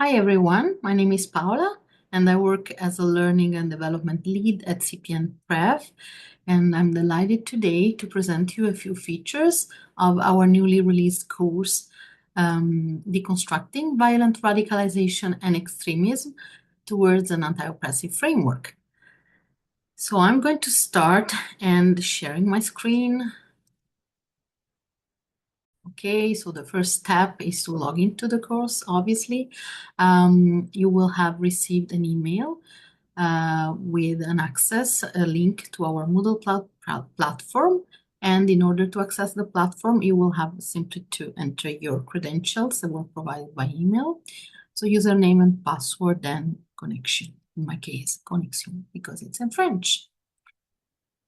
Hi everyone, my name is Paola and I work as a learning and development lead at CPN-PREV, and I'm delighted today to present you a few features of our newly released course, Deconstructing Violent Radicalization and Extremism towards an Anti-Oppressive Framework. So I'm going to start and sharing my screen. Okay, so the first step is to log into the course, obviously. You will have received an email with an access, a link to our Moodle platform. And in order to access the platform, you will have simply to enter your credentials that were provided by email. So username and password, then connection. In my case, connexion, because it's in French.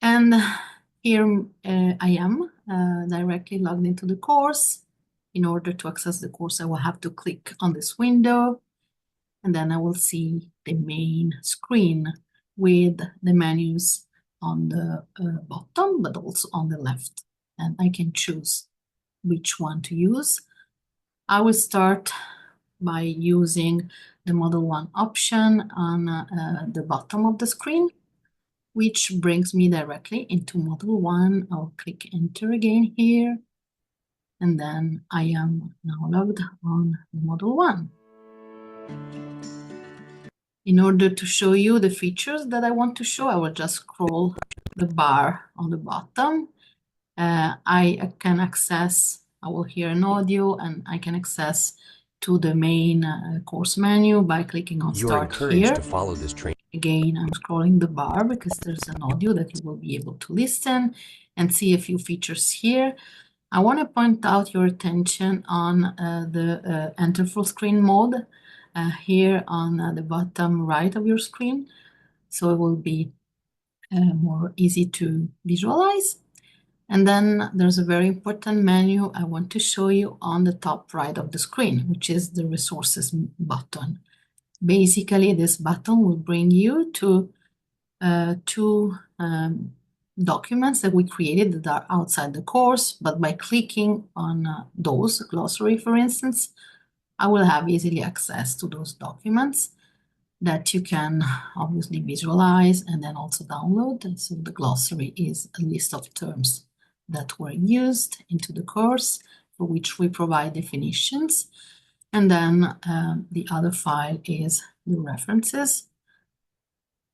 And here I am directly logged into the course. In order to access the course, I will have to click on this window, and then I will see the main screen with the menus on the bottom, but also on the left. And I can choose which one to use. I will start by using the Model 1 option on the bottom of the screen, which brings me directly into Model 1. I'll click Enter again here, and then I am now logged on Model 1. In order to show you the features that I want to show, I will just scroll the bar on the bottom. I can access, I will hear an audio, and I can access to the main course menu by clicking on Start here. To follow this train. Again, I'm scrolling the bar because there's an audio that you will be able to listen and see a few features here. I want to point out your attention on the Enter Full Screen mode here on the bottom right of your screen. So it will be more easy to visualize. And then there's a very important menu I want to show you on the top right of the screen, which is the Resources button. Basically, this button will bring you to two documents that we created that are outside the course, but by clicking on those, glossary for instance, I will have easily access to those documents that you can obviously visualize and then also download. And so the glossary is a list of terms that were used into the course for which we provide definitions. And then the other file is the references.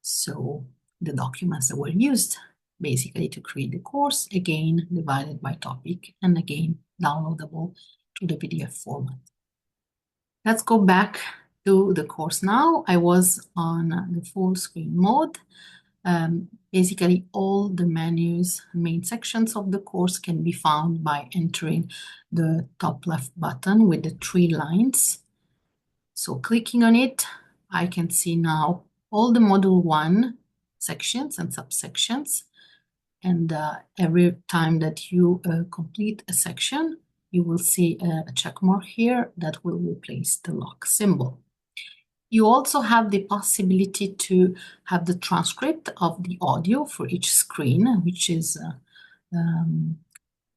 So the documents that were used basically to create the course, again, divided by topic, and again, downloadable to the PDF format. Let's go back to the course now. I was on the full screen mode. Basically, all the menus, main sections of the course can be found by entering the top left button with the three lines. So clicking on it, I can see now all the Module 1 sections and subsections. And every time that you complete a section, you will see a check mark here that will replace the lock symbol. You also have the possibility to have the transcript of the audio for each screen, which is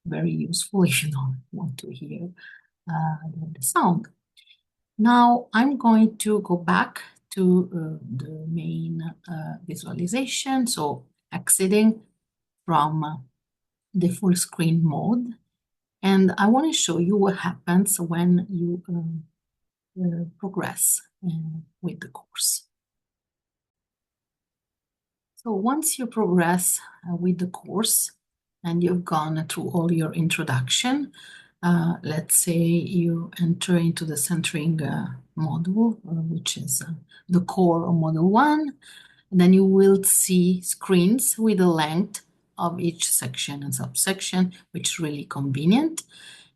very useful if you don't want to hear the sound. Now I'm going to go back to the main visualization, so exiting from the full screen mode. And I want to show you what happens when you progress with the course. So once you progress with the course and you've gone through all your introduction, let's say you enter into the centering module, which is the core of Module 1, and then you will see screens with the length of each section and subsection, which is really convenient.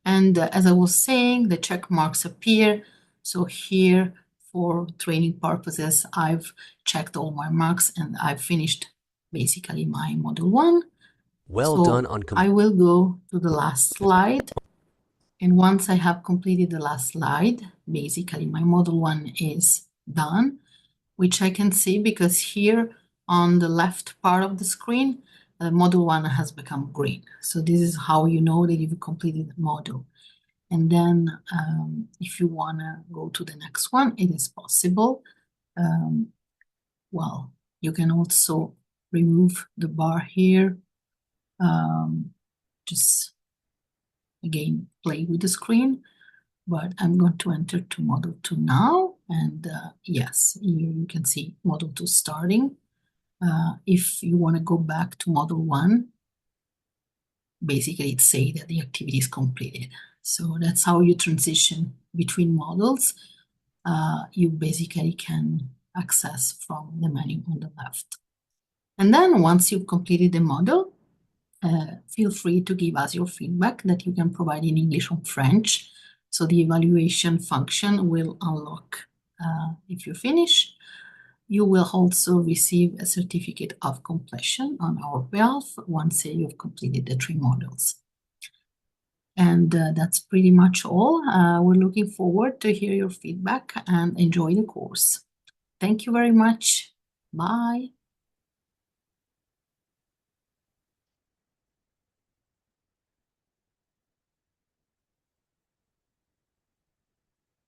And as I was saying, the check marks appear. So here, for training purposes, I've checked all my marks and I've finished basically my Module 1. Well done on I will go to the last slide. And once I have completed the last slide, basically my Module 1 is done, which I can see because here on the left part of the screen, Module 1 has become green. So this is how you know that you've completed the module. And then if you want to go to the next one, it is possible. Well, you can also remove the bar here. Just again, play with the screen. But I'm going to enter to model 2 now. And yes, you can see model 2 starting. If you want to go back to model 1, basically it says that the activity is completed. So that's how you transition between models. You basically can access from the menu on the left. And then once you've completed the model, feel free to give us your feedback that you can provide in English or French. So the evaluation function will unlock if you finish. You will also receive a certificate of completion on our behalf once you've completed the 3 models. And that's pretty much all. We're looking forward to hear your feedback and enjoy the course. Thank you very much. Bye.